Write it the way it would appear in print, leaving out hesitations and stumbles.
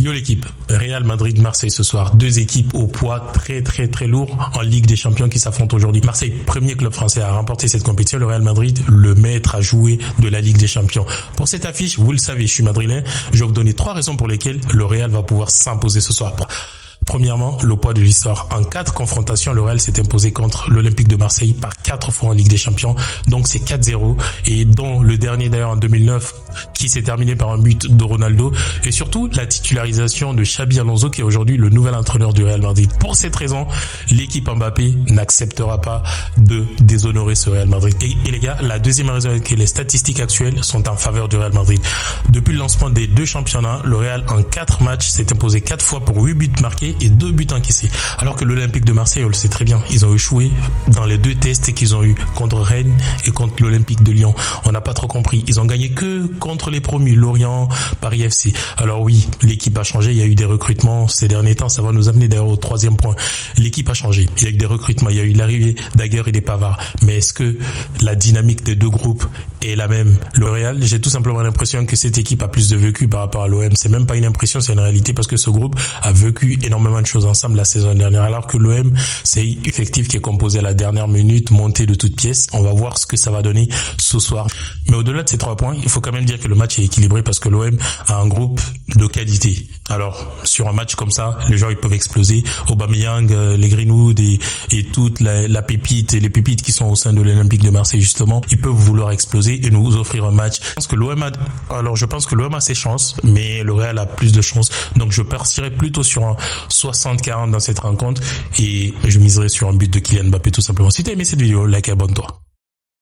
Yo l'équipe, Real Madrid-Marseille ce soir. Deux équipes au poids très lourd en Ligue des Champions qui s'affrontent aujourd'hui. Marseille, premier club français à remporter cette compétition. Le Real Madrid, le maître à jouer de la Ligue des Champions. Pour cette affiche, vous le savez, je suis madrilène. Je vais vous donner 3 raisons pour lesquelles le Real va pouvoir s'imposer ce soir. Premièrement, le poids de l'histoire. En 4 confrontations, le Real s'est imposé contre l'Olympique de Marseille par 4 fois en Ligue des Champions. Donc c'est 4-0. Et dont le dernier d'ailleurs en 2009 qui s'est terminé par un but de Ronaldo. Et surtout la titularisation de Xabi Alonso qui est aujourd'hui le nouvel entraîneur du Real Madrid. Pour cette raison, l'équipe Mbappé n'acceptera pas de déshonorer ce Real Madrid. Et les gars, la deuxième raison est que les statistiques actuelles sont en faveur du Real Madrid. Depuis le lancement des 2 championnats, le Real en 4 matchs s'est imposé 4 fois pour 8 buts marqués et 2 buts encaissés. Alors que l'Olympique de Marseille, on le sait très bien, ils ont échoué dans les 2 tests qu'ils ont eu contre Rennes et contre l'Olympique de Lyon. On n'a pas trop compris. Ils ont gagné que contre les promus, Lorient, Paris FC. Alors oui, l'équipe a changé. Il y a eu des recrutements ces derniers temps. Ça va nous amener d'ailleurs au 3e point. L'équipe a changé. Il y a eu des recrutements. Il y a eu l'arrivée d'Aguerd et des Pavard. Mais est-ce que la dynamique des 2 groupes est la même? Le Real, j'ai tout simplement l'impression que cette équipe a plus de vécu par rapport à l'OM. C'est même pas une impression, c'est une réalité parce que ce groupe a vécu énormément de choses ensemble la saison dernière, alors que l'OM, c'est effectif qui est composé à la dernière minute, monté de toutes pièces. On va voir ce que ça va donner ce soir. Mais au-delà de ces 3 points, il faut quand même dire que le match est équilibré parce que l'OM a un groupe de qualité. Alors, sur un match comme ça, les gens ils peuvent exploser. Aubameyang, les Greenwood et toute la pépite et les pépites qui sont au sein de l'Olympique de Marseille justement, ils peuvent vouloir exploser et nous offrir un match. Je pense que l'OM a ses chances, mais le Real a plus de chances. Donc je partirai plutôt sur un 60-40 dans cette rencontre et je miserai sur un but de Kylian Mbappé tout simplement. Si tu as aimé cette vidéo, like et abonne-toi.